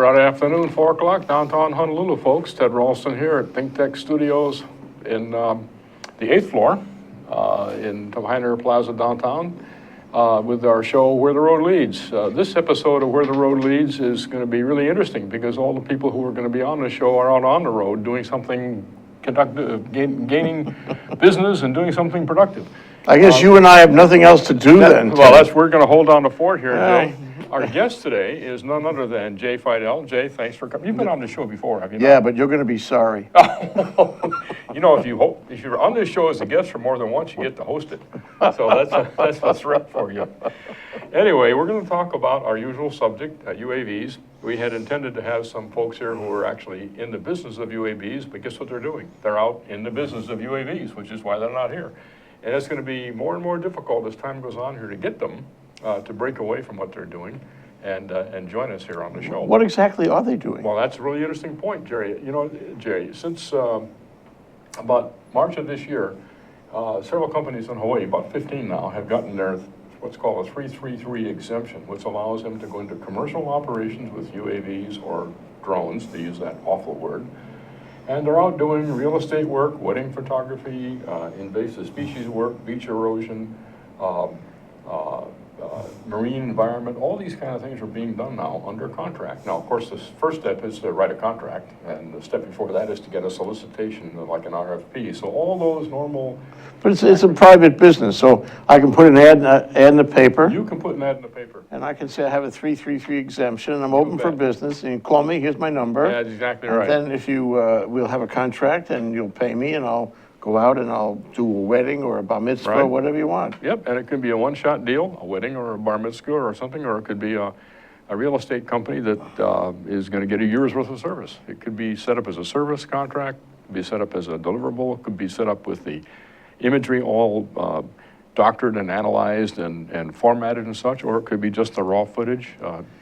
Friday afternoon, 4 o'clock, downtown Honolulu, folks. Ted Ralston here at Think Tech Studios in the 8th floor in Heiner Plaza downtown with our show, Where the Road Leads. This episode of Where the Road Leads is going to be really interesting because all the people who are going to be on the show are out on the road doing something gaining business and doing something productive. I guess you and I have nothing else to do then. Well, we're going to hold down the fort here, Jay. Our guest today is none other than Jay Fidel. Jay, thanks for coming. You've been on the show before, have you not? Yeah, but you're going to be sorry. You know, if you're on this show as a guest for more than once, you get to host it. So that's a threat for you. Anyway, we're going to talk about our usual subject, UAVs. We had intended to have some folks here who are actually in the business of UAVs, but guess what they're doing? They're out in the business of UAVs, which is why they're not here. And it's going to be more and more difficult as time goes on here to get them to break away from what they're doing and join us here on the show. What exactly are they doing? Well, that's a really interesting point, Jerry. You know, Jerry, since about March of this year, several companies in Hawaii, about 15 now, have gotten their what's called a 333 exemption, which allows them to go into commercial operations with UAVs or drones, to use that awful word. And they're out doing real estate work, wedding photography, invasive species work, beach erosion, marine environment. All these kind of things are being done now under contract. Now, of course, the first step is to write a contract, and the step before that is to get a solicitation, like an RFP. So all those normal... But it's a private business, so I can put an ad in the paper. You can put an ad in the paper. And I can say I have a 333 exemption, and I'm open for business, and you call me, here's my number. Yeah, that's exactly right. And then if you, we'll have a contract, and you'll pay me, and I'll go out and I'll do a wedding or a bar mitzvah, Right. or whatever you want. Yep, and it could be a one-shot deal, a wedding or a bar mitzvah or something, or it could be a real estate company that is going to get a year's worth of service. It could be set up as a service contract, it could be set up as a deliverable, it could be set up with the imagery all doctored and analyzed and formatted and such, or it could be just the raw footage.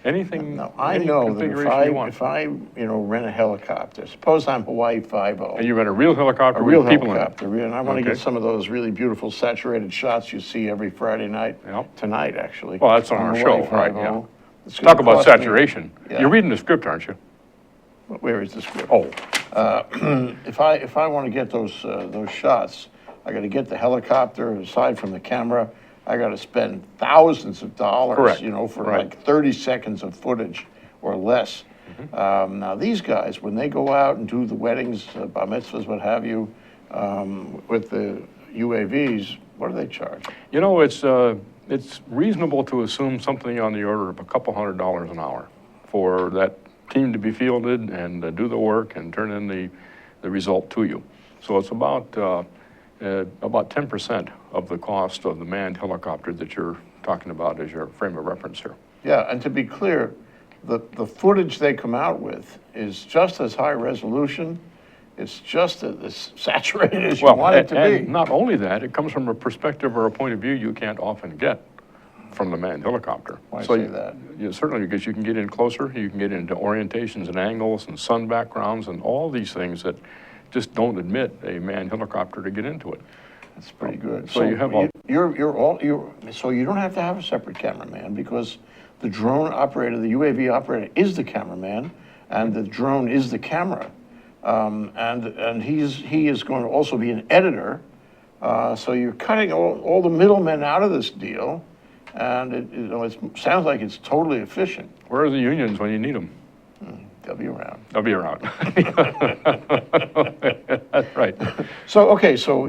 Anything, Now, I any know that configuration you want. if I rent a helicopter, suppose I'm Hawaii 5-0. And you rent a real helicopter A real with people helicopter, and I want to Okay. get some of those really beautiful saturated shots you see every Friday night. Yep. Tonight, actually. Well, that's on our Hawaii show, right, 5-0. yeah. It's gonna Talk about cost me- saturation. Yeah. You're reading the script, aren't you? Where is the script? Oh, If I want to get those shots, I got to get the helicopter. Aside from the camera, I got to spend thousands of dollars. Correct. For Right. like 30 seconds of footage or less. Now these guys, when they go out and do the weddings, bar mitzvahs, what have you, with the UAVs, what do they charge? you know, it's reasonable to assume something on the order of a couple $100 an hour for that team to be fielded and do the work and turn in the result to you. So it's about 10% of the cost of the manned helicopter that you're talking about as your frame of reference here. Yeah, and to be clear, the footage they come out with is just as high resolution. It's just as saturated as you want it to and be. not only that, it comes from a perspective or a point of view you can't often get from the manned helicopter. Why So say that? Certainly because you can get in closer, you can get into orientations and angles and sun backgrounds and all these things that just don't admit a manned helicopter to get into it. That's pretty good. So you have so you don't have to have a separate cameraman because the drone operator, the UAV operator, is the cameraman, and the drone is the camera, and he is going to also be an editor. So you're cutting all the middlemen out of this deal, and it sounds like it's totally efficient. Where are the unions when you need them? They'll be around. They'll be around. That's right. So, okay, so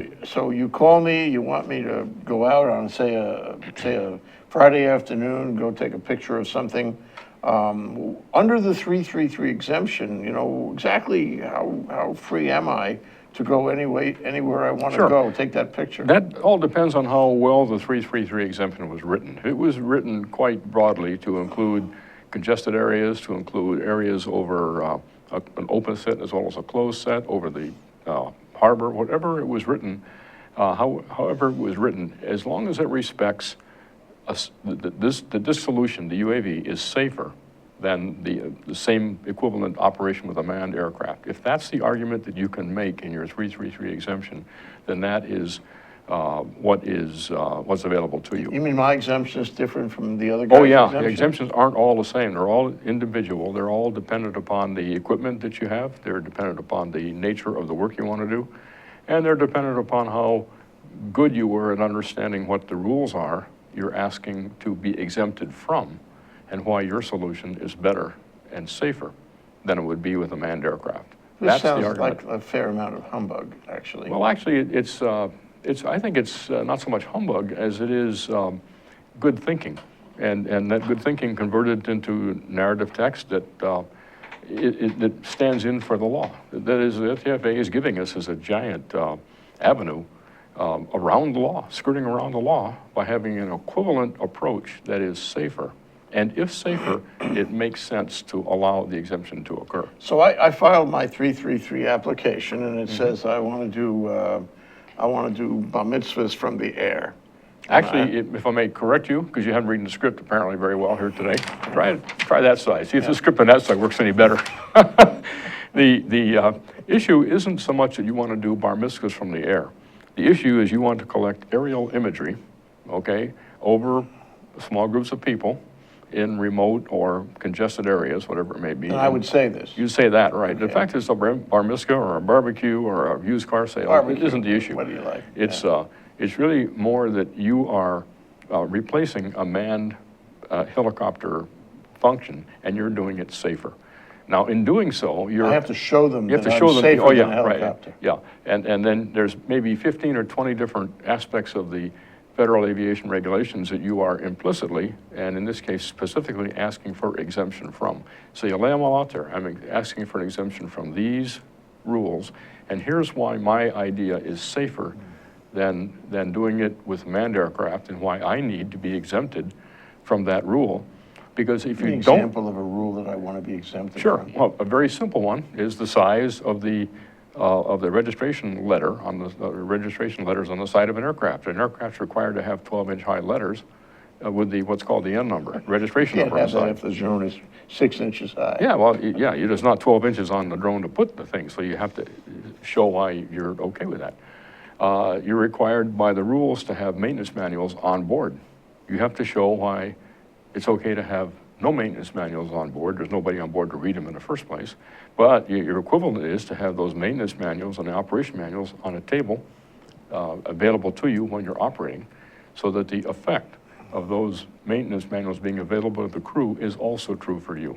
you call me, you want me to go out on, say a Friday afternoon, go take a picture of something. Under the 333 exemption, exactly how free am I to go anywhere I want to Sure. go, take that picture? That all depends on how well the 333 exemption was written. It was written quite broadly to include congested areas, to include areas over an open set as well as a closed set, over the harbor, whatever it was written, however it was written, as long as it respects this solution, the UAV, is safer than the same equivalent operation with a manned aircraft. If that's the argument that you can make in your 333 exemption, then that is what's available to you. You mean my exemption is different from the other Oh, guy's yeah, exemption? the exemptions aren't all the same. They're all individual. They're all dependent upon the equipment that you have. They're dependent upon the nature of the work you want to do. And they're dependent upon how good you were at understanding what the rules are you're asking to be exempted from, and why your solution is better and safer than it would be with a manned aircraft. This That's the sounds argument. like a fair amount of humbug, actually. Well, actually, I think it's not so much humbug as it is good thinking. And that good thinking converted into narrative text that stands in for the law. That is, the FAA is giving us as a giant avenue around the law, skirting around the law by having an equivalent approach that is safer. And if safer, it makes sense to allow the exemption to occur. So I filed my 333 application, and it says I want to do bar mitzvahs from the air. Actually, if I may correct you, because you haven't read the script apparently very well here today, try that side. See if the script on that side works any better. The issue isn't so much that you want to do bar mitzvahs from the air. The issue is you want to collect aerial imagery, okay, over small groups of people in remote or congested areas, whatever it may be. And I would say this. You say that, right. The fact is a bar mitzvah or a barbecue or a used car sale, Barbecue, it isn't the issue. what do you like? It's really more that you are replacing a manned helicopter function, and you're doing it safer. Now, in doing so, I have to show them you have that to show I'm them, safer oh than yeah, a right, helicopter. yeah. And then there's maybe 15 or 20 different aspects of the federal aviation regulations that you are implicitly, and in this case specifically, asking for exemption from. So you lay them all out there. I'm asking for an exemption from these rules, and here's why my idea is safer than doing it with manned aircraft, and why I need to be exempted from that rule. Because if Give me you an don't... example of a rule that I want to be exempted Sure. from. Well, a very simple one is the size of the registration letter on the registration letters on the side of an aircraft. An aircraft's required to have 12-inch high letters with the what's called the N number, registration You can't number on have the that side. if the drone is 6 inches high. Yeah, well, yeah, there's not 12 inches on the drone to put the thing, so you have to show why you're okay with that. You're required by the rules to have maintenance manuals on board. You have to show why it's okay to have no maintenance manuals on board. There's nobody on board to read them in the first place. But your equivalent is to have those maintenance manuals and the operation manuals on a table available to you when you're operating, so that the effect of those maintenance manuals being available to the crew is also true for you.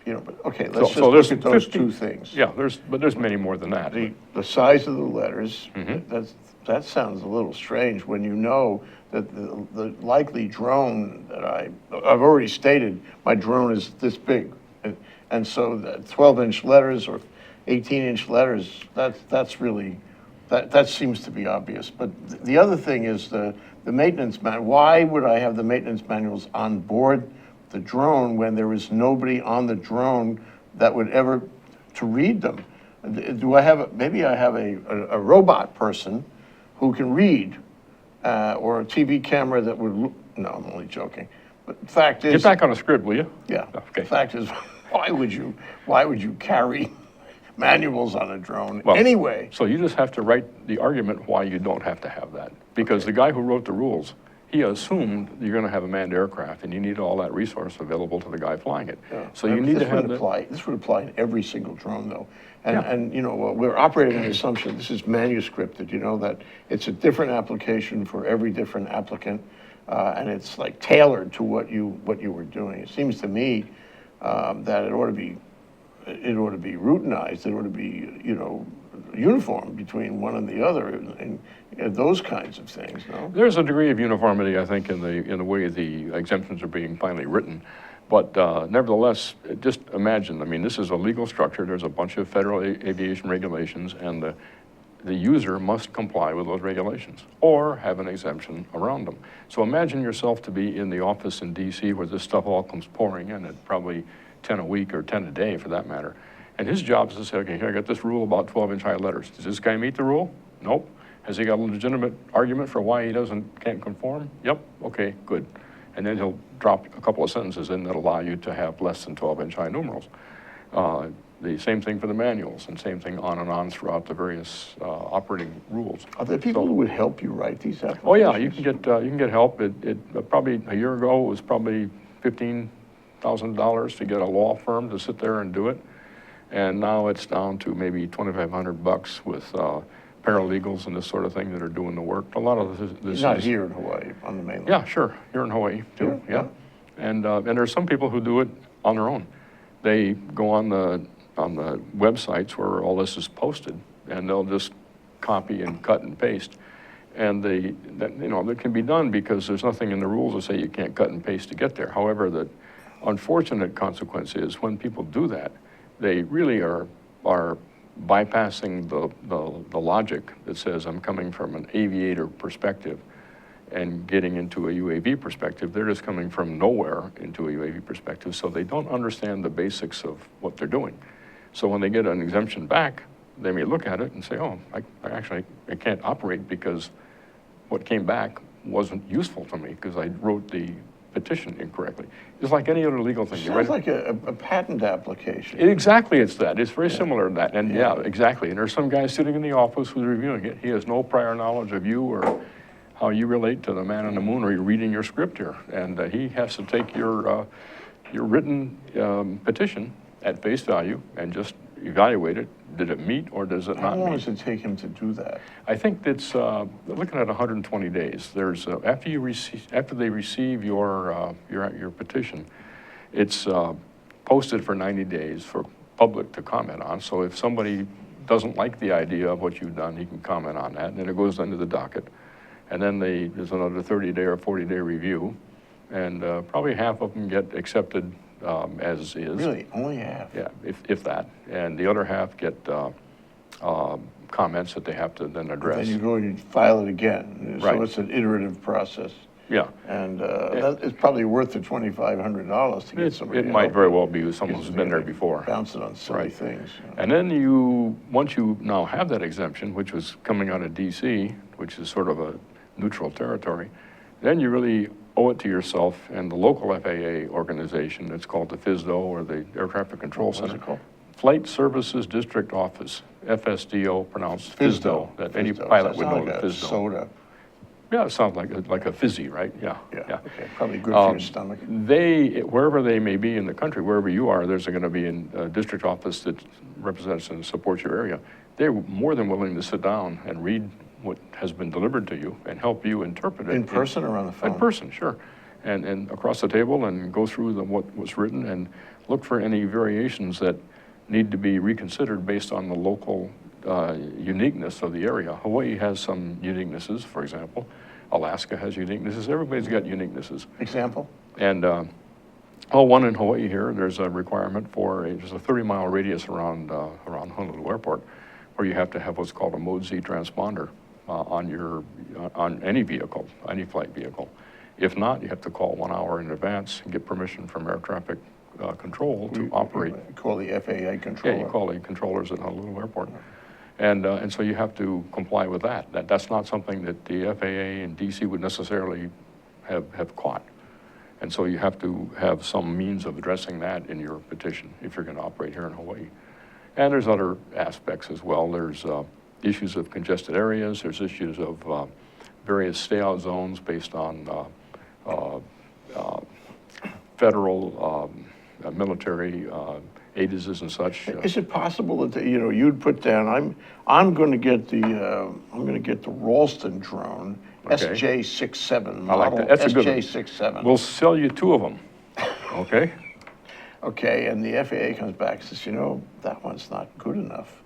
You know, but, okay, let's just So look there's at those 50 two things. Yeah, but there's many more than that. The size of the letters, Mm-hmm. that sounds a little strange when you know that the likely drone that I've already stated, my drone is this big. And so that 12-inch letters or 18-inch letters, that's really, that seems to be obvious. But the other thing is the maintenance manual. Why would I have the maintenance manuals on board the drone when there is nobody on the drone that would ever to read them? Do I have, maybe I have a robot person who can read, or a TV camera that would, no, I'm only joking. But the fact is. Get back on the script, will you? Yeah. Okay. The fact is, why would you carry manuals on a drone Well, anyway? So you just have to write the argument why you don't have to have that. Because the guy who wrote the rules, he assumed you're going to have a manned aircraft, and you need all that resource available to the guy flying it. Yeah. So you need to have This would apply in every single drone, though. Yeah. And you know, we're operating on the assumption this is manuscripted, you know, that it's a different application for every different applicant, and it's like tailored to what you were doing. It seems to me that it ought to be routinized. It ought to be, you know, uniform between one and the other, and those kinds of things. No. There's a degree of uniformity, I think, in the way the exemptions are being finally written. But nevertheless, just imagine, I mean, this is a legal structure. There's a bunch of federal aviation regulations, and the user must comply with those regulations or have an exemption around them. So imagine yourself to be in the office in DC where this stuff all comes pouring in at probably 10 a week or 10 a day for that matter. And his job is to say, okay, here I got this rule about 12-inch high letters. Does this guy meet the rule? Nope. Has he got a legitimate argument for why he can't conform? Yep. Okay, good. And then he'll drop a couple of sentences in that allow you to have less than 12-inch high numerals. The same thing for the manuals, and same thing on and on throughout the various operating rules. Are there people who would help you write these applications? Oh yeah, you can get help. It probably a year ago it was probably $15,000 to get a law firm to sit there and do it, and now it's down to maybe $2,500 with paralegals and this sort of thing that are doing the work. A lot of this Not is here in Hawaii, on the mainland. yeah, sure, here in Hawaii too. Yeah. And there's some people who do it on their own. They go on the websites where all this is posted, and they'll just copy and cut and paste. And that can be done because there's nothing in the rules that say you can't cut and paste to get there. However, the unfortunate consequence is when people do that, they really are bypassing the logic that says I'm coming from an aviator perspective and getting into a UAV perspective. They're just coming from nowhere into a UAV perspective, so they don't understand the basics of what they're doing. So when they get an exemption back, they may look at it and say, oh, I can't operate because what came back wasn't useful to me because I wrote the petition incorrectly. It's like any other legal thing. Sounds like a patent application. Exactly, it's that. It's very similar to that. And yeah, exactly. And there's some guy sitting in the office who's reviewing it. He has no prior knowledge of you or how you relate to the man on the moon, or you're reading your script here. And he has to take your written petition at face value and just evaluate it. Did it meet or does it not How long meet? does it take him to do that? I think it's looking at 120 days. There's after they receive your petition, it's posted for 90 days for public to comment on. So if somebody doesn't like the idea of what you've done, he can comment on that, and then it goes into the docket. And then there's another 30-day or 40-day review, and probably half of them get accepted as is. Really, only half? Yeah, if that. And the other half get comments that they have to then address. Then you go and you file it again. Right. So it's an iterative process. Yeah. And that is probably worth the $2,500 to get somebody It to might help very you. well be someone who's been there Because before. Bounce it on silly Right. things. And then once you now have that exemption, which was coming out of DC, which is sort of a neutral territory, then you really owe it to yourself and the local FAA organization. It's called the FSDO, or the Air Traffic Control What's Center. it called? Flight Services District Office, FSDO, pronounced FSDO, that any FSDO. pilot Sounds would know like the a FSDO. soda. Yeah, it sounds like a fizzy, right? Yeah. Yeah, okay, probably good for your stomach. Wherever they may be in the country, wherever you are, there's going to be a district office that represents and supports your area. They're more than willing to sit down and read what has been delivered to you and help you interpret it. In person or on the phone? In person, sure. And across the table and go through what was written and look for any variations that need to be reconsidered based on the local uniqueness of the area. Hawaii has some uniquenesses, for example. Alaska has uniquenesses. Everybody's got uniquenesses. Example? And one in Hawaii here, there's a requirement for there's a 30-mile radius around Honolulu Airport, where you have to have what's called a Mode Z transponder on any vehicle, any flight vehicle. If not, you have to call 1 hour in advance and get permission from air traffic control to operate. You call the FAA controller. Yeah, you call the controllers at Honolulu Airport. And so you have to comply with that. That's not something that the FAA and DC would necessarily have caught. And so you have to have some means of addressing that in your petition if you're going to operate here in Hawaii. And there's other aspects as well. There's issues of congested areas. There's issues of various stay-out zones based on federal military ADISs and such. Is it possible that you'd put down? I'm going to get the Ralston drone, Okay. SJ67 I like model. that. That's a good one. SJ67. We'll sell you 2 of them, okay? Okay, and the FAA comes back and says, that one's not good enough.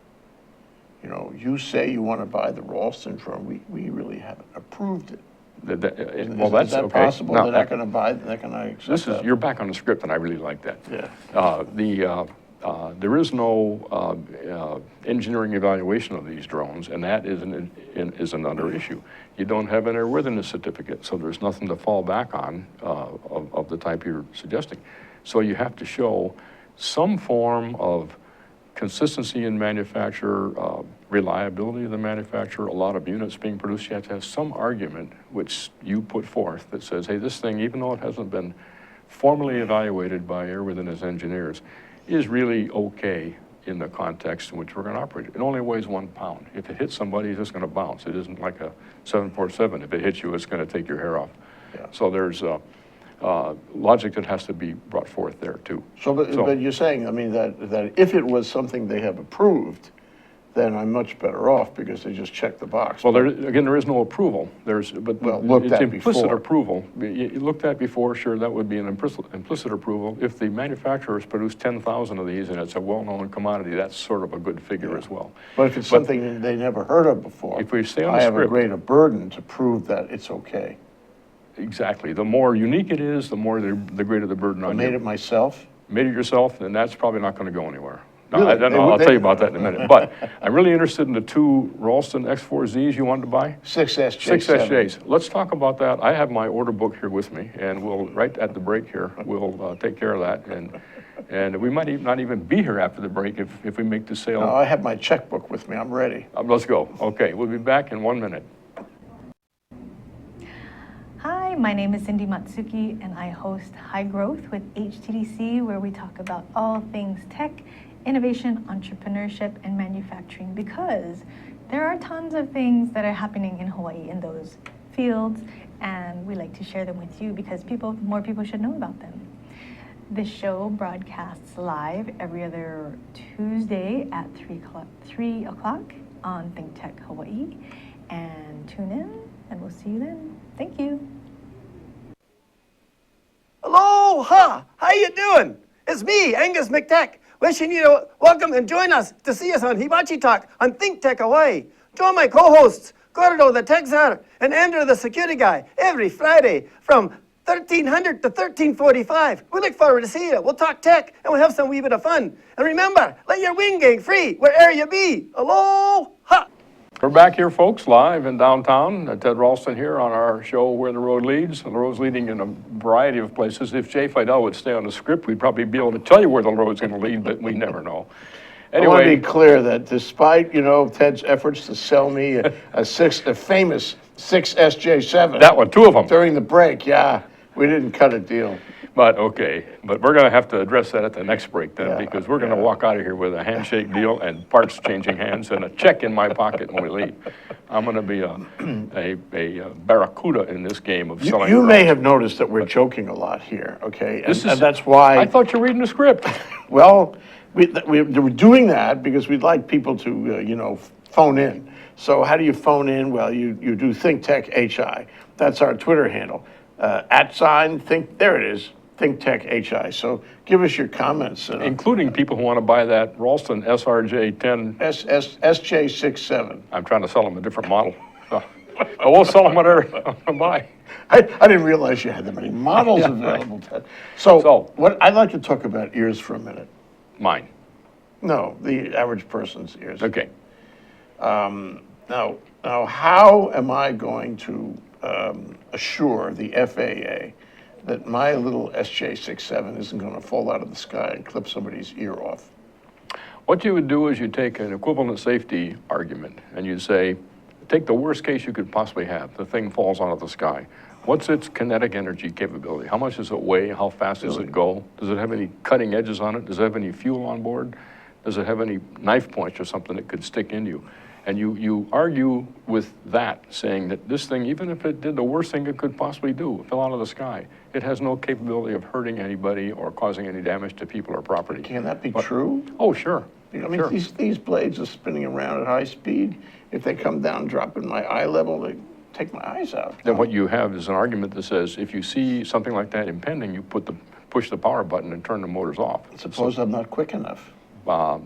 You say you want to buy the Ralston drone. We really haven't approved it. Well, that's is that okay. possible? Now, They're not going to buy it. They're not going to accept that. you're back on the script, and I really like that. Yeah. There is no engineering evaluation of these drones, and that is another issue. You don't have an airworthiness certificate, so there's nothing to fall back on of the type you're suggesting. So you have to show some form of consistency in manufacture, reliability of the manufacturer, a lot of units being produced. You have to have some argument which you put forth that says, hey, this thing, even though it hasn't been formally evaluated by airworthiness engineers, is really okay in the context in which we're gonna operate it. It only weighs 1 pound. If it hits somebody, it's just gonna bounce. It isn't like a 747. If it hits you, it's gonna take your hair off. Yeah. So there's logic that has to be brought forth there too. But you're saying, I mean, that if it was something they have approved, then I'm much better off because they just check the box. Well, there is no approval. Well, looked it's at implicit before. approval. You looked at before, sure, that would be an implicit approval. If the manufacturers produce 10,000 of these and it's a well-known commodity, that's sort of a good figure as well. But if it's something they never heard of before, If we stay on the I have a script- greater burden to prove that it's okay. Exactly. The more unique it is, the greater the burden I on made you. it myself. Made it yourself, then that's probably not gonna go anywhere. No, Really? I don't They know, would- I'll they- tell you about that in a minute. But I'm really interested in the 2 Ralston X4Zs you wanted to buy. 6SJ7. 6 SJs. Let's talk about that. I have my order book here with me, and we'll, right at the break here, we'll take care of that. And we might not even be here after the break if we make the No, sale. I have my checkbook with me. I'm ready. Let's go. Okay, we'll be back in 1 minute. Hi, my name is Cindy Matsuki, and I host High Growth with HTDC, where we talk about all things tech, innovation, entrepreneurship, and manufacturing, because there are tons of things that are happening in Hawaii in those fields, and we like to share them with you because more people should know about them. This show broadcasts live every other Tuesday at 3 o'clock on Think Tech Hawaii, and tune in, and we'll see you then. Thank you. Aloha! How you doing? It's me, Angus McTech, wishing you to welcome and join us to see us on Hibachi Talk on Think Tech Hawaii. Join my co-hosts, Gordo the Tech Czar and Andrew the Security Guy, every Friday from 1300 to 1345. We look forward to seeing you. We'll talk tech and we'll have some wee bit of fun. And remember, let your wing gang free wherever you be. Aloha! We're back here, folks, live in downtown. Ted Ralston here on our show, Where the Road Leads. The road's leading in a variety of places. If Jay Fidel would stay on the script, we'd probably be able to tell you where the road's going to lead, but we never know. I want to Anyway, be clear that despite, Ted's efforts to sell me a famous 6SJ7. that one, 2 of them. During the break, yeah, we didn't cut a deal. But we're going to have to address that at the next break then, Yeah, because we're going to walk out of here with a handshake deal and parts changing hands and a check in my pocket when we leave. I'm going to be a barracuda in this game of selling. You may drugs. have noticed that we're joking a lot here, okay? This And is- that's why. I thought you were reading the script. Well, we're doing that because we'd like people to, phone in. So how do you phone in? Well, you do Think Tech HI. That's our Twitter handle. There it is, Think Tech HI. So give us your comments. Including people who want to buy that Ralston SRJ10. SJ67. I'm trying to sell them a different model. But we'll sell them whatever they want to buy. I didn't realize you had that many models available, Ted. So what I'd like to talk about ears for a minute. Mine. No, the average person's ears. Okay. Now, how am I going to assure the FAA that my little SJ67 isn't going to fall out of the sky and clip somebody's ear off? What you would do is you take an equivalent safety argument and you say, take the worst case you could possibly have. The thing falls out of the sky. What's its kinetic energy capability? How much does it weigh? How fast does it go? Does it have any cutting edges on it? Does it have any fuel on board? Does it have any knife points or something that could stick in you? And you argue with that, saying that this thing, even if it did the worst thing it could possibly do, fell out of the sky, it has no capability of hurting anybody or causing any damage to people or property. Can that be true? Oh, sure. I mean, Sure. these blades are spinning around at high speed. If they come down, drop in my eye level, they take my eyes out. Then what you have is an argument that says if you see something like that impending, you push the power button and turn the motors off. Suppose I'm not quick enough.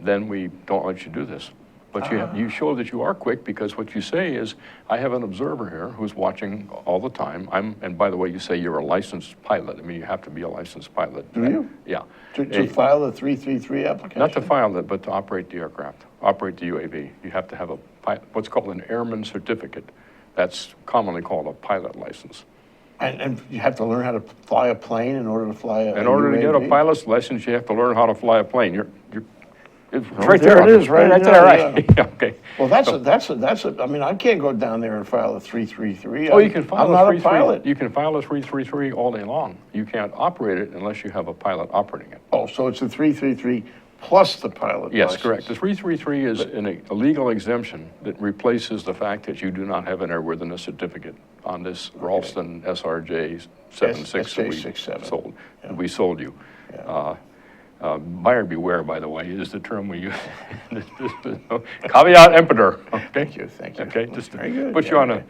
Then we don't let you do this. But you show that you are quick because what you say is, I have an observer here who's watching all the time. And by the way, you say you're a licensed pilot. I mean, you have to be a licensed pilot. Do you? Yeah. To file a 333 application? Not to file it, but to operate the aircraft, operate the UAV. You have to have what's called an airman certificate. That's commonly called a pilot license. And you have to learn how to fly a plane in order to fly a In order to get a UAV? pilot's license, you have to learn how to fly a plane. It's Oh, right there there. it is, right Right there, there, right. Okay. Well, I mean, I can't go down there and file a 333. Oh, you can file I'm a not a 333. pilot. You can file a 333 all day long. You can't operate it unless you have a pilot operating it. Oh, so it's a 333 plus the pilot Yes, license. correct. The 333 is a legal exemption that replaces the fact that you do not have an airworthiness certificate on this Ralston SRJ 76 that we SJ67. sold. Yeah. We sold you. Yeah. Buyer beware, by the way, is the term we use. Caveat emptor, okay? Thank you, thank you. Okay, just Very to good, put you yeah.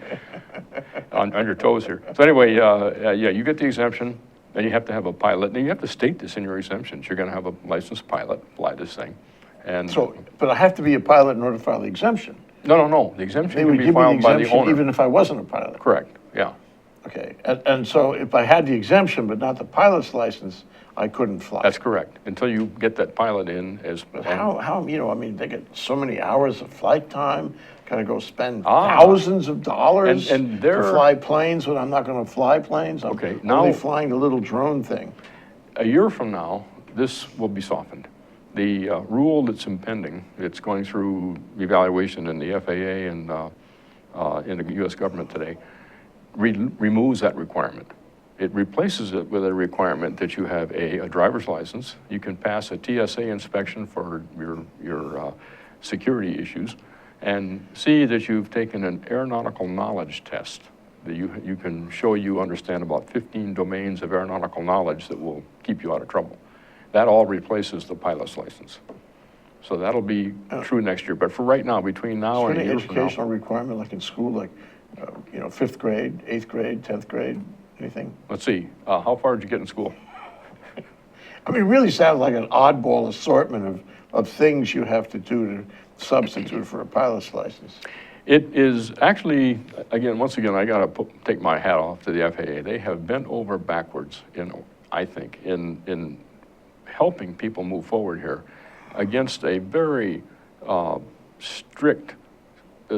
on your toes here. So anyway, yeah, you get the exemption, then you have to have a pilot, and you have to state this in your exemptions. You're gonna have a licensed pilot fly this thing. And, So, but I have to be a pilot in order to file the exemption. no, the exemption They can would be give me the filed by the exemption owner. even if I wasn't a pilot. Correct, yeah. Okay, and so if I had the exemption but not the pilot's license, I couldn't fly. That's correct, until you get that pilot in as. But how, you know, I mean, they get so many hours of flight time, gotta go spend Ah. thousands of dollars And to they're- fly planes when I'm not gonna fly planes. I'm Okay, only now- flying the little drone thing. A year from now, this will be softened. The rule that's impending, it's going through evaluation in the FAA and in the US government today, removes that requirement. It replaces it with a requirement that you have a driver's license. You can pass a TSA inspection for your security issues, and see that you've taken an aeronautical knowledge test. That you can show you understand about 15 domains of aeronautical knowledge that will keep you out of trouble. That all replaces the pilot's license. So that'll be true next year. But for right now, between now Is and there a any year from now. educational requirement, like in school, like, you know, 5th grade, 8th grade, 10th grade, anything? Let's see, how far did you get in school? I mean, it really sounds like an oddball assortment of things you have to do to substitute for a pilot's license. It is actually, once again, I gotta take my hat off to the FAA. They have bent over backwards I think, in helping people move forward here against a very strict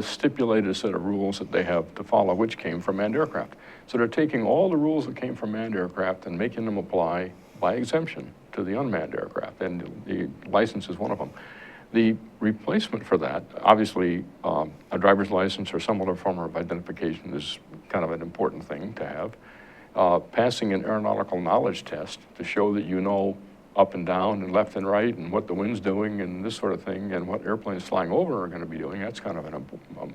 stipulated set of rules that they have to follow, which came from manned aircraft. So they're taking all the rules that came from manned aircraft and making them apply by exemption to the unmanned aircraft, and the license is one of them. The replacement for that, obviously, a driver's license or some other form of identification is kind of an important thing to have. Passing an aeronautical knowledge test to show that you know up and down and left and right and what the wind's doing and this sort of thing and what airplanes flying over are going to be doing, that's kind of an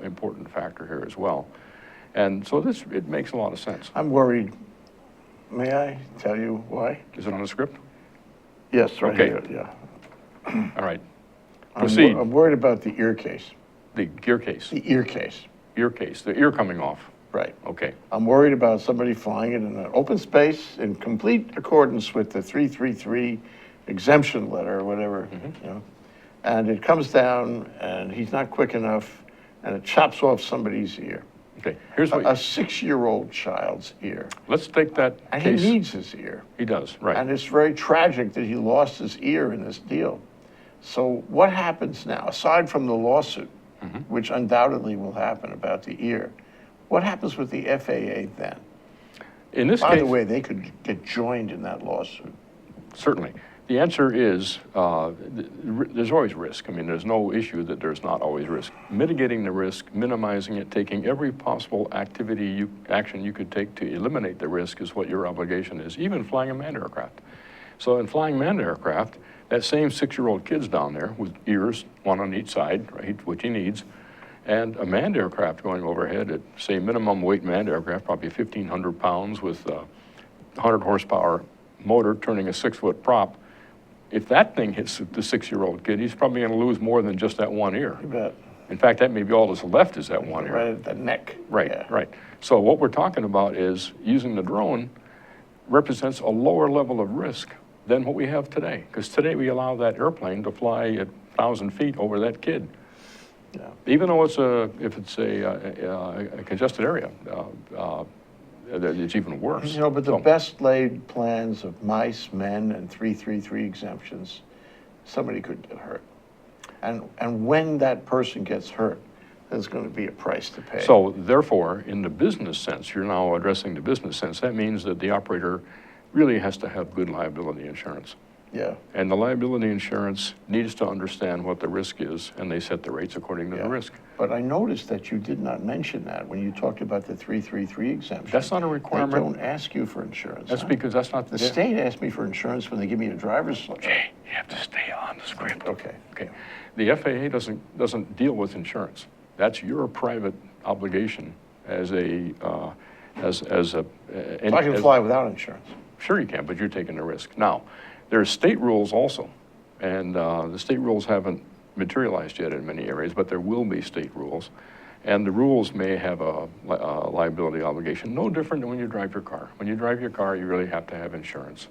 important factor here as well. And so it makes a lot of sense. I'm worried. May I tell you why? Is it on the script? Yes, right Okay. here, yeah. All right. I'm Proceed. I'm worried about the ear case, The gear case, the ear case, the ear coming off. right. Okay. I'm worried about somebody flying it in an open space in complete accordance with the 333 exemption letter or whatever, you know. And it comes down and he's not quick enough and it chops off somebody's ear. Okay. Here's A what, 6-year-old child's ear. let's take that And case. he needs his ear. He does, right. And it's very tragic that he lost his ear in this deal. So what happens now, aside from the lawsuit, which undoubtedly will happen about the ear, what happens with the FAA then? In this By case, the way, they could get joined in that lawsuit. certainly. The answer is, there's always risk. I mean, there's no issue that there's not always risk. Mitigating the risk, minimizing it, taking every possible action you could take to eliminate the risk is what your obligation is, even flying a manned aircraft. So in flying manned aircraft, that same 6-year-old kid's down there with ears, one on each side, right, which he needs, and a manned aircraft going overhead at, say, minimum weight manned aircraft, probably 1,500 pounds with a 100 horsepower motor turning a 6-foot prop. If that thing hits the 6-year-old kid, he's probably going to lose more than just that one ear. You bet. In fact, that may be all that's left is that one ear. Right at the neck. Right, Yeah. right. So what we're talking about is using the drone represents a lower level of risk than what we have today. Because today we allow that airplane to fly at 1,000 feet over that kid. Yeah. Even though if it's a congested area, it's even worse. You know, but the So- best laid plans of mice, men, and 333 exemptions, somebody could get hurt. And when that person gets hurt, there's going to be a price to pay. So therefore, in the business sense, you're now addressing the business sense. That means that the operator really has to have good liability insurance. Yeah. And the liability insurance needs to understand what the risk is, and they set the rates according to Yeah. the risk. But I noticed that you did not mention that when you talked about the 333 exemption. That's not a requirement. They don't ask you for insurance. That's huh? because that's not The state asked me for insurance when they give me a driver's license. Hey, you have to stay on the script. Okay. Okay. The FAA doesn't deal with insurance. That's your private obligation as a, So I can fly without insurance. Sure you can, but you're taking the risk. Now, there's state rules also, and the state rules haven't materialized yet in many areas, but there will be state rules. And the rules may have a liability obligation, no different than when you drive your car. When you drive your car, you really have to have insurance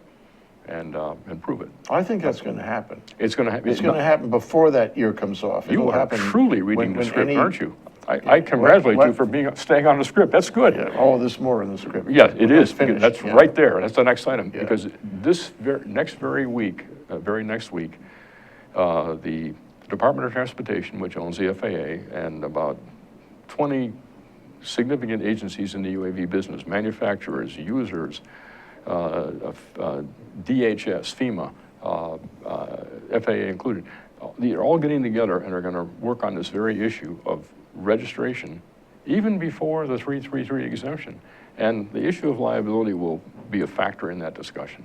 and prove it. I think that's going to happen. It's going to happen. It's going to happen before that year comes off. You It'll are happen truly reading when the script, any- aren't you? I congratulate you for staying on the script. That's good. Yeah, oh, there's more in the script. Yeah, it When is. finished, That's yeah. right there. That's the next item. Yeah. Because this next week, the Department of Transportation, which owns the FAA, and about 20 significant agencies in the UAV business, manufacturers, users, DHS, FEMA, FAA included, they're all getting together and are going to work on this very issue of registration, even before the 333 exemption. And the issue of liability will be a factor in that discussion.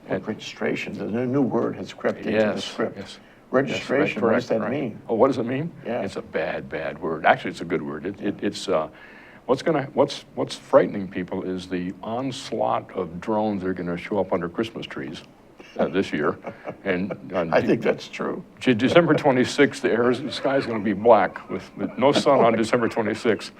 And registration, the new word has crept into the Yes, script. yes. Registration, Yes, what does correct, that right. mean? Oh, what does it mean? Yeah. It's a bad word. Actually, it's a good word. It's what's frightening people is the onslaught of drones that are going to show up under Christmas trees this year. And I think that's true. December 26th, the sky is going to be black with no sun on December 26th.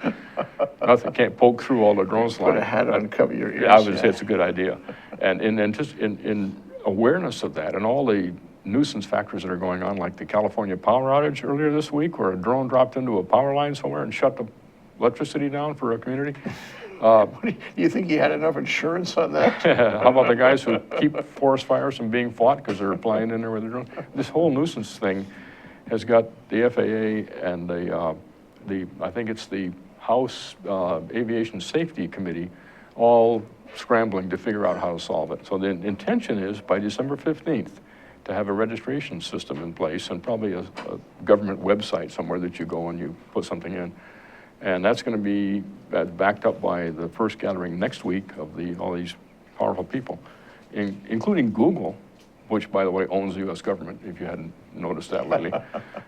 Nothing can't poke through all the drones. Put a hat on, cover your ears. Yeah, I would say it's a good idea. And in awareness of that and all the nuisance factors that are going on, like the California power outage earlier this week, where a drone dropped into a power line somewhere and shut the electricity down for a community. Do you think he had enough insurance on that? How about the guys who keep forest fires from being fought because they're flying in there with a drone? This whole nuisance thing has got the FAA and I think it's the House Aviation Safety Committee all scrambling to figure out how to solve it. So the intention is by December 15th to have a registration system in place and probably a government website somewhere that you go and you put something in. And that's going to be backed up by the first gathering next week of all these powerful people, including Google, which, by the way, owns the U.S. government, if you hadn't noticed that lately.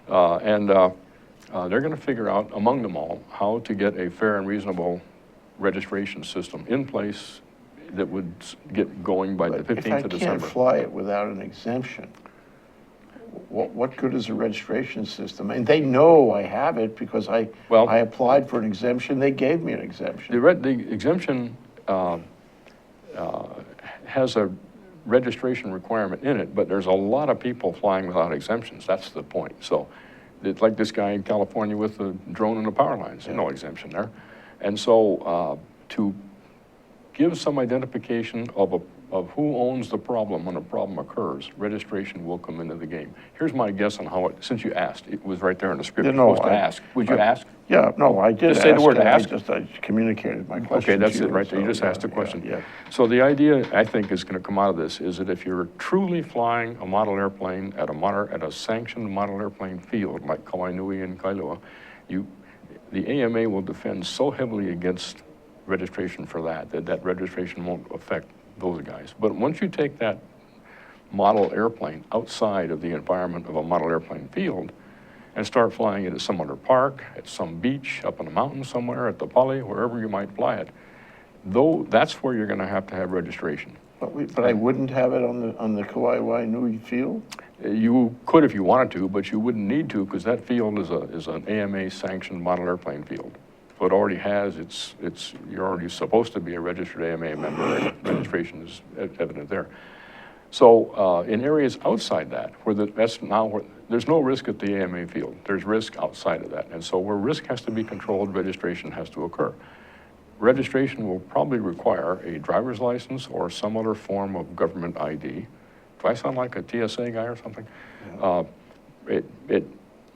They're going to figure out, among them all, how to get a fair and reasonable registration system in place that would get going by the 15th of If I can't December. fly it without an exemption, what good is a registration system? And they know I have it because I applied for an exemption. They gave me an exemption. The exemption has a registration requirement in it, but there's a lot of people flying without exemptions. That's the point. So it's like this guy in California with the drone and the power lines. There's no exemption there. And so to give some identification of who owns the problem when a problem occurs, registration will come into the game. Here's my guess on how it, since you asked, it was right there in the script. You're supposed to ask. Would you ask? Yeah, no, I did Just say the word and ask. I communicated my question Okay, that's to it you, right there. You so, just asked a question. Yeah. So the idea, I think, is going to come out of this is that if you're truly flying a model airplane at a sanctioned model airplane field like Kawainui and Kailua, the AMA will defend so heavily against registration for that registration won't affect those guys. But once you take that model airplane outside of the environment of a model airplane field and start flying it at some other park, at some beach, up on a mountain somewhere, at the Pali, wherever you might fly it, though that's where you're going to have registration. But I wouldn't have it on the Kauai Nui field? You could if you wanted to, but you wouldn't need to because that field is an AMA sanctioned model airplane field. So it already has, you're already supposed to be a registered AMA member, and registration is evident there. So in areas outside that, there's no risk at the AMA field. There's risk outside of that. And so where risk has to be controlled, registration has to occur. Registration will probably require a driver's license or some other form of government ID. Do I sound like a TSA guy or something? Yeah.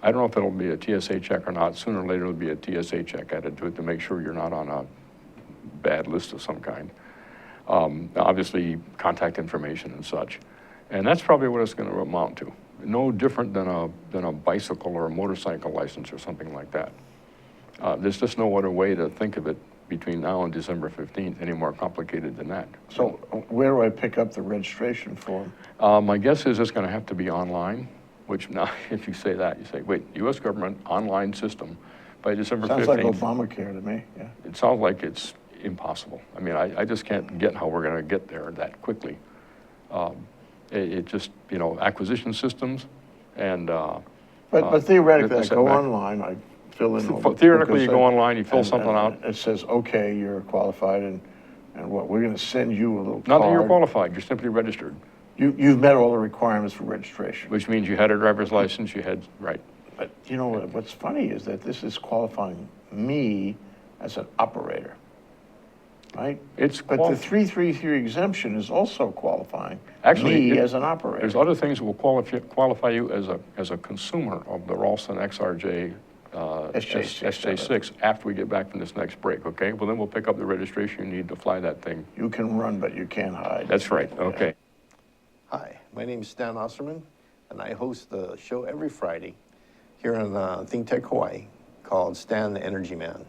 I don't know if it'll be a TSA check or not. Sooner or later, it'll be a TSA check added to it to make sure you're not on a bad list of some kind. Obviously, contact information and such. And that's probably what it's going to amount to. No different than a bicycle or a motorcycle license or something like that. There's just no other way to think of it between now and December 15th, any more complicated than that. So where do I pick up the registration form? My guess is it's going to have to be online. which now, if you say that, you say, wait, U.S. government online system by December 15th. Sounds like Obamacare to me, yeah. It sounds like it's impossible. I mean, I just can't get how we're going to get there that quickly. It just, you know, acquisition systems and. But theoretically, I the go setback. online, I fill in all the. Theoretically, you go because online, you fill and- something and out. It says, okay, you're qualified, and what, we're gonna send you a little Not that you're card. qualified, you're simply registered, You've met all the requirements for registration. which means you had a driver's license, you had, right. But you know, what's funny is that this is qualifying me as an operator, right? It's But the 333 exemption is also qualifying Actually, me it- as an operator. There's other things that will qualify you as a consumer of the Ralston XRJ SJ6 after we get back from this next break, okay? Well, then we'll pick up the registration you need to fly that thing. You can run, but you can't hide. That's right, okay. Hi, my name is Stan Osserman, and I host the show every Friday here on Think Tech Hawaii called Stan the Energy Man.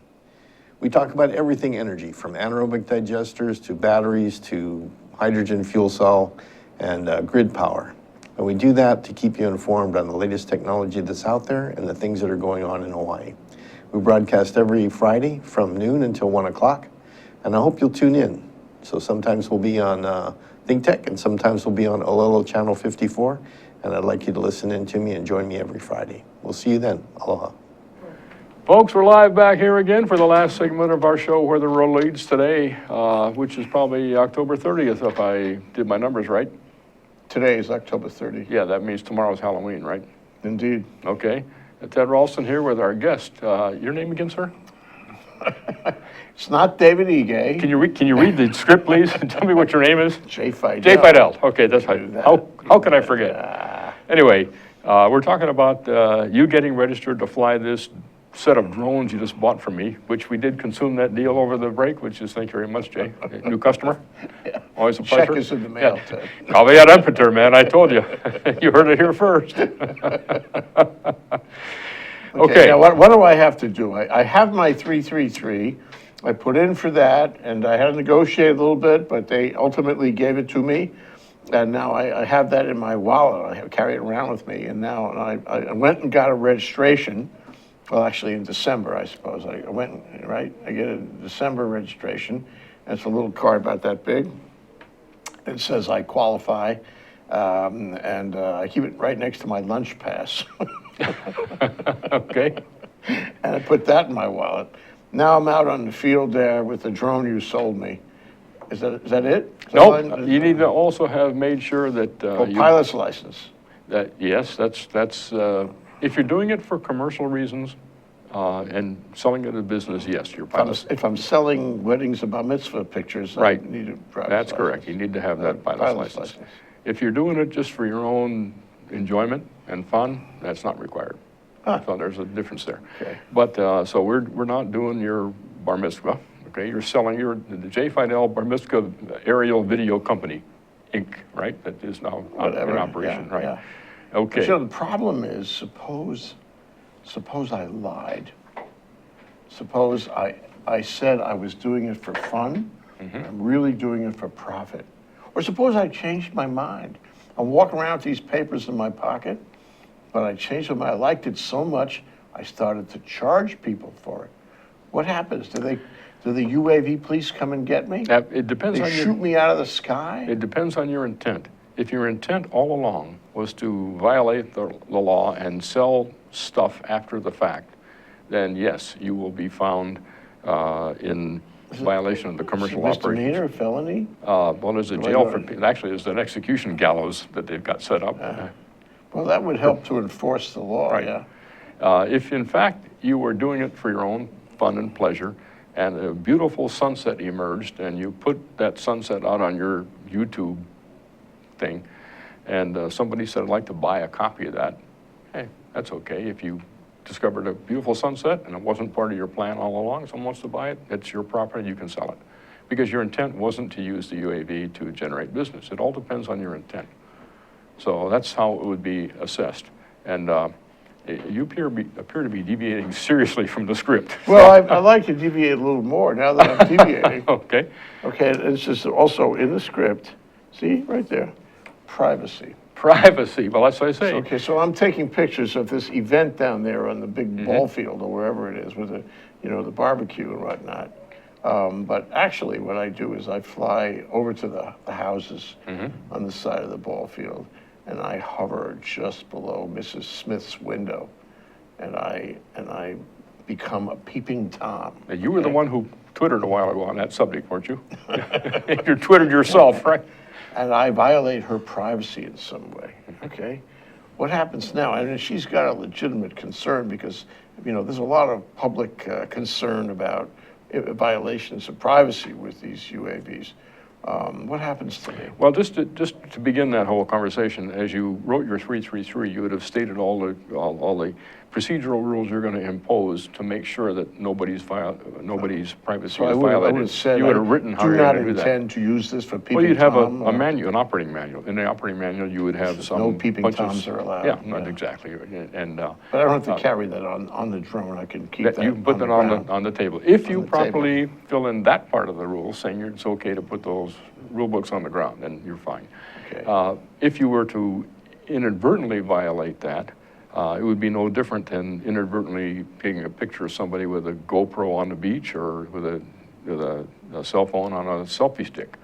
We talk about everything energy, from anaerobic digesters to batteries to hydrogen fuel cell and grid power. And we do that to keep you informed on the latest technology that's out there and the things that are going on in Hawaii. We broadcast every Friday from noon until 1 o'clock, and I hope you'll tune in. So sometimes we'll be on Think Tech, and sometimes we'll be on Olelo Channel 54, and I'd like you to listen in to me and join me every Friday. We'll see you then. Aloha. Folks, we're live back here again for the last segment of our show, Where the Road Leads today, which is probably October 30th, if I did my numbers right. Today is October 30. Yeah, that means tomorrow's Halloween, right? Indeed. Okay. Ted Ralston here with our guest. Your name again, sir? It's not David Ige. Can you read the script, please, and tell me what your name is? Jay Fidel. Jay Fidel. Okay, that's right. that. How could I forget? Anyway, we're talking about you getting registered to fly this set of drones you just bought from me, which we did consume that deal over the break, which is thank you very much, Jay. New customer? Always a pleasure. Check is in the mail, Yeah. Ted. Caveat emptor, man, I told you. You heard it here first. Okay. Now, what do I have to do? I have my 333. I put in for that, and I had to negotiate a little bit, but they ultimately gave it to me. And now I have that in my wallet. I carry it around with me. And now I went and got a registration. Well, actually, in December, I suppose. I went, right? I get a December registration. And it's a little card about that big. It says I qualify. And I keep it right next to my lunch pass. Okay. And I put that in my wallet. Now I'm out on the field there with the drone you sold me. Is that it? Is that all Nope, I- you need to also have made sure that. Oh, you- pilot's license. That, yes, that's, if you're doing it for commercial reasons, and selling it as a business, yes, you're pilot. If I'm selling weddings and bar mitzvah pictures, I Right. need a driver's That's correct, license. you need to have that pilot's Pilot's license. license. If you're doing it just for your own enjoyment and fun, that's not required. So there's a difference there. Okay. But, so we're not doing your bar mitzvah, okay? You're selling the J. Fidel Bar Mitzvah Aerial Video Company, Inc., right? That is now Whatever, in operation, yeah, right? yeah. Okay. But you know, the problem is, suppose I lied. Suppose I said I was doing it for fun, Mm-hmm. I'm really doing it for profit. Or suppose I changed my mind. I walk around with these papers in my pocket, but I changed my mind. I liked it so much, I started to charge people for it. What happens? Do the UAV police come and get me? It depends They on your. shoot me out of the sky? It depends on your intent. If your intent all along was to violate the law and sell stuff after the fact, then yes, you will be found in violation of the commercial operations. Misdemeanor, or felony? Well, there's a jail for, actually, there's an execution gallows that they've got set up. Well, that would help to enforce the law, Right. yeah. If in fact you were doing it for your own fun and pleasure, and a beautiful sunset emerged, and you put that sunset out on your YouTube thing, and somebody said, I'd like to buy a copy of that, hey, that's okay. If you discovered a beautiful sunset and it wasn't part of your plan all along, someone wants to buy it, it's your property, you can sell it. Because your intent wasn't to use the UAV to generate business. It all depends on your intent. So that's how it would be assessed. And you appear to be deviating seriously from the script. Well, I'd like to deviate a little more now that I'm deviating. Okay, Okay, and it's just also in the script, see, right there, privacy. Privacy, well, that's what I say. Okay, so I'm taking pictures of this event down there on the big ball field or wherever it is with the, the barbecue and whatnot. But actually, what I do is I fly over to the houses on the side of the ball field, and I hover just below Mrs. Smith's window, and I become a peeping Tom. Now, you were the one who Twittered a while ago on that subject, weren't you? You Twittered yourself, right? And I violate her privacy in some way, okay? What happens now? I mean, she's got a legitimate concern because, there's a lot of public concern about violations of privacy with these UAVs. What happens to me? Well, just to begin that whole conversation, as you wrote your 333, you would have stated all the procedural rules you're going to impose to make sure that nobody's privacy So I is would violated. have said, You would have written how do you're not going to do that. intend to use this for peeping Well, you'd have Tom, a manual, an operating manual. In the operating manual, you would have some. no peeping bunches- Toms are allowed. Yeah, not exactly. And But I don't have to carry that on the drone. I can keep that you can put that ground. on the table. If you the table. properly fill in that part of the rules, saying it's okay to put those rule books on the ground, then you're fine. Okay. If you were to inadvertently violate that, it would be no different than inadvertently taking a picture of somebody with a GoPro on the beach or with a cell phone on a selfie stick.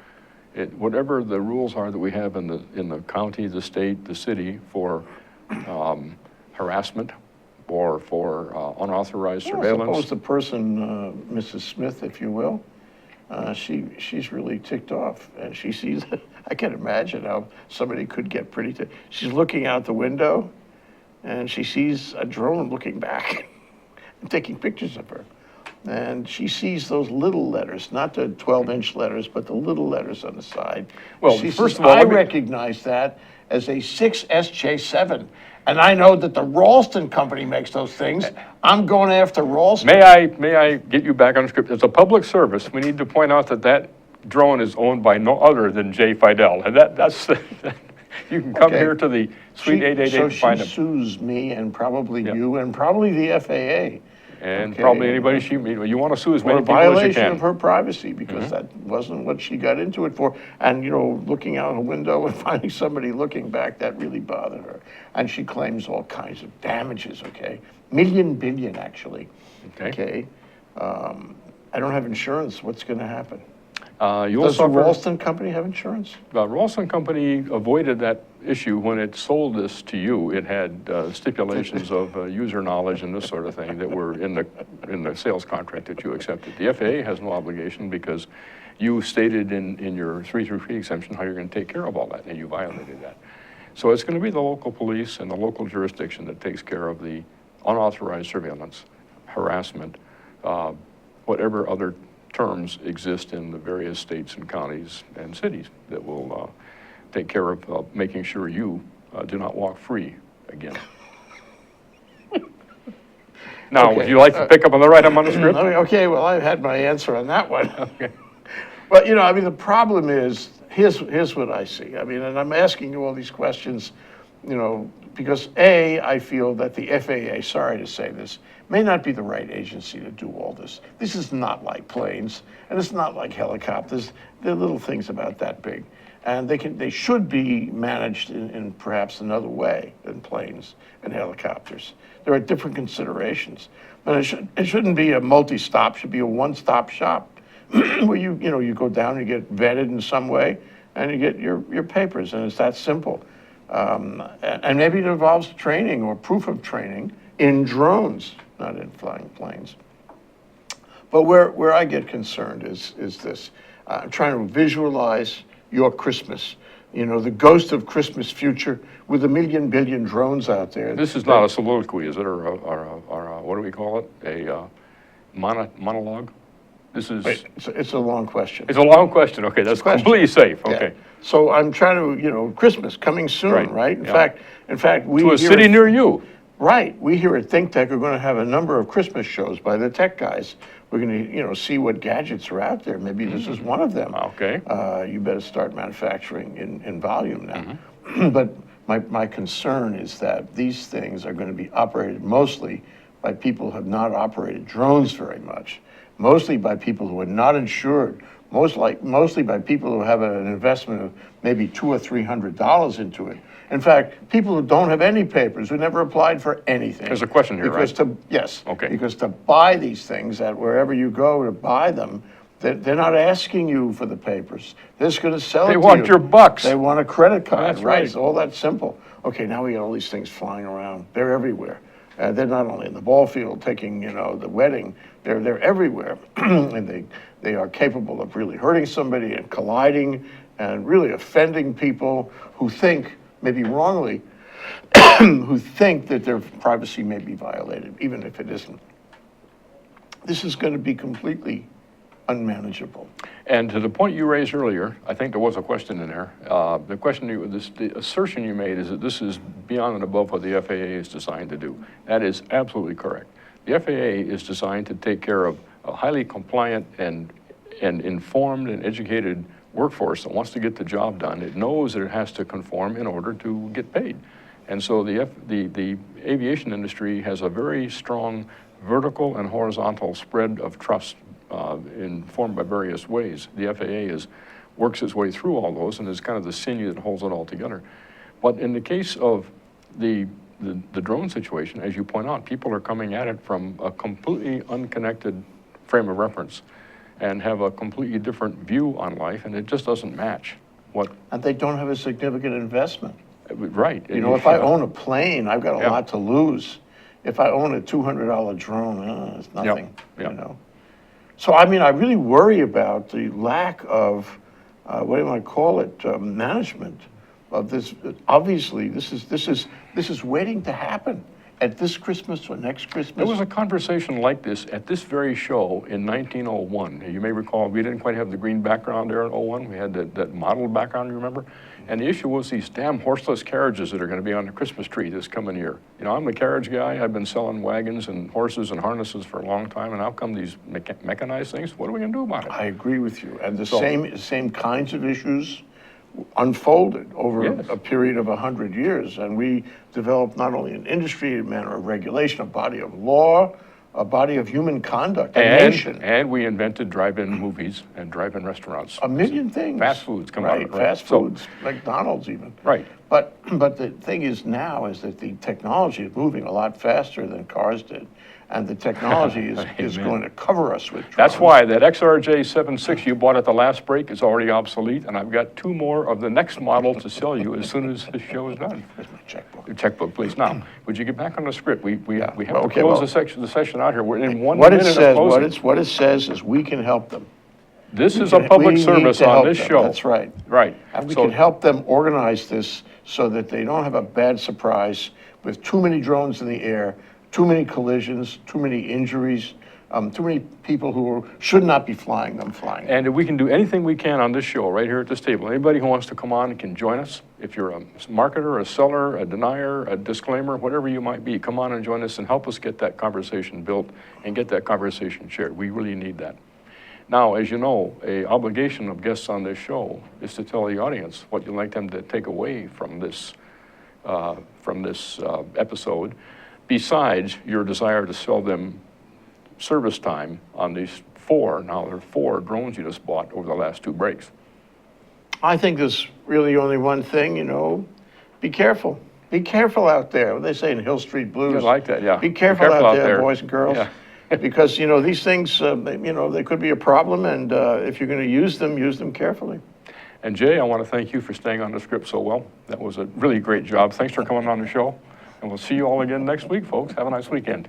Whatever the rules are that we have in the county, the state, the city for harassment or for unauthorized Well, surveillance. suppose the person, Mrs. Smith, if you will, she's really ticked off, and she sees. I can imagine how somebody could get pretty. She's looking out the window, and she sees a drone looking back and taking pictures of her. And she sees those little letters, not the 12-inch letters, but the little letters on the side. Well, She first says, of all, I let me- recognize that as a 6SJ7. And I know that the Ralston company makes those things. I'm going after Ralston. May I get you back on script? As a public service, we need to point out that drone is owned by no other than Jay Fidel. And that's, you can come Okay. here to the Suite 888 and find So him. she sues me and probably Yeah. you and probably the FAA. And Okay. probably anybody you want to sue as For many a people as you violation can. of her privacy, because that wasn't what she got into it for. And, looking out a window and finding somebody looking back, that really bothered her. And she claims all kinds of damages, okay? Billion, actually. Okay. I don't have insurance. What's going to happen? You'll Does the suffer. Ralston company have insurance? Ralston Company avoided that issue when it sold this to you. It had stipulations of user knowledge and this sort of thing that were in the sales contract that you accepted. The FAA has no obligation because you stated in your 333 exemption how you're going to take care of all that, and you violated that. So it's going to be the local police and the local jurisdiction that takes care of the unauthorized surveillance, harassment, whatever other terms exist in the various states and counties and cities that will take care of making sure you do not walk free again. Now, Okay. would you like to pick up on the right I'm on the script? Okay, well, I've had my answer on that one. Okay. But, the problem is, here's what I see. And I'm asking you all these questions, because I feel that the FAA, sorry to say this, may not be the right agency to do all this. This is not like planes, and it's not like helicopters. They're little things about that big. And they should be managed in perhaps another way than planes and helicopters. There are different considerations. But it shouldn't be a multi-stop, it should be a one-stop shop where you go down, you get vetted in some way, and you get your papers, and it's that simple. And maybe it involves training or proof of training in drones, not in flying planes. But where I get concerned is this. I'm trying to visualize your Christmas, the ghost of Christmas future with a million billion drones out there. This is not a soliloquy, is it, or what do we call it? A monologue? This is, Wait, it's a long question. it's a long question, okay, that's question. completely safe, Yeah. okay. So I'm trying to, Christmas coming soon, right? In yeah. fact, we To a here city at- near you. Right. We here at Think Tech are going to have a number of Christmas shows by the tech guys. We're going to, see what gadgets are out there. Maybe this is one of them. Okay. You better start manufacturing in volume now. Mm-hmm. But my concern is that these things are going to be operated mostly by people who have not operated drones very much, mostly by people who are not insured, mostly by people who have an investment of maybe $200 or $300 into it. In fact, people who don't have any papers, who never applied for anything. There's a question here, right? Yes. Okay. Because to buy these things, at wherever you go to buy them, they're not asking you for the papers. They're just going to sell it to you. They want your bucks. They want a credit card, That's right? right. It's all that simple. Okay, now we got all these things flying around. They're everywhere. They're not only in the ball field taking, the wedding, they're everywhere. And they are capable of really hurting somebody and colliding and really offending people who think, maybe wrongly, who think that their privacy may be violated, even if it isn't. This is going to be completely unmanageable. And to the point you raised earlier, I think there was a question in there. The assertion you made is that this is beyond and above what the FAA is designed to do. That is absolutely correct. The FAA is designed to take care of a highly compliant and informed and educated workforce that wants to get the job done. It knows that it has to conform in order to get paid. And so the aviation industry has a very strong vertical and horizontal spread of trust informed by various ways. The FAA works its way through all those and is kind of the sinew that holds it all together. But in the case of the drone situation, as you point out, people are coming at it from a completely unconnected frame of reference and have a completely different view on life, and it just doesn't match what. And they don't have a significant investment. Right. If I own a plane, I've got a Yeah. lot to lose. If I own a $200 drone, it's nothing, Yep. So, I mean, I really worry about the lack of, what do I call it, management of this. Obviously, this is waiting to happen at this Christmas or next Christmas. There was a conversation like this at this very show in 1901. You may recall, we didn't quite have the green background there in 01. We had that mottled background, you remember? And the issue was these damn horseless carriages that are going to be on the Christmas tree this coming year. I'm the carriage guy. I've been selling wagons and horses and harnesses for a long time, and how come these mechanized things? What are we going to do about it? I agree with you. And the same kinds of issues unfolded over a period of 100 years. And we developed not only an industry, a manner of regulation, a body of law, a body of human conduct, a nation. And we invented drive-in movies and drive-in restaurants. A million things. Fast foods come out of it, right? Fast foods, McDonald's even. Right. But the thing is now is that the technology is moving a lot faster than cars did. And the technology is going to cover us with drones. That's why that XRJ-76 you bought at the last break is already obsolete, and I've got 2 more of the next model to sell you as soon as this show is done. Where's my checkbook? Your checkbook, please. Now, would you get back on the script? We have to Okay, close well, the session out here. We're in 1 What minute it of says, closing. what it says is we can help them. This is a public service on this show. That's right. Right. And we So- can help them organize this so that they don't have a bad surprise with too many drones in the air, too many collisions, too many injuries, too many people who should not be flying them flying. And if we can do anything we can on this show, right here at this table, anybody who wants to come on can join us. If you're a marketer, a seller, a denier, a disclaimer, whatever you might be, come on and join us and help us get that conversation built and get that conversation shared. We really need that. Now, as you know, an obligation of guests on this show is to tell the audience what you'd like them to take away from this episode, besides your desire to sell them service time on these 4 drones you just bought over the last 2 breaks. I think there's really only one thing, be careful. Be careful out there. What they say in Hill Street Blues. I like that, yeah. Be careful out there, boys and girls. Yeah. Because, these things, they could be a problem, and if you're going to use them carefully. And Jay, I want to thank you for staying on the script so well. That was a really great job. Thanks for coming on the show. And we'll see you all again next week, folks. Have a nice weekend.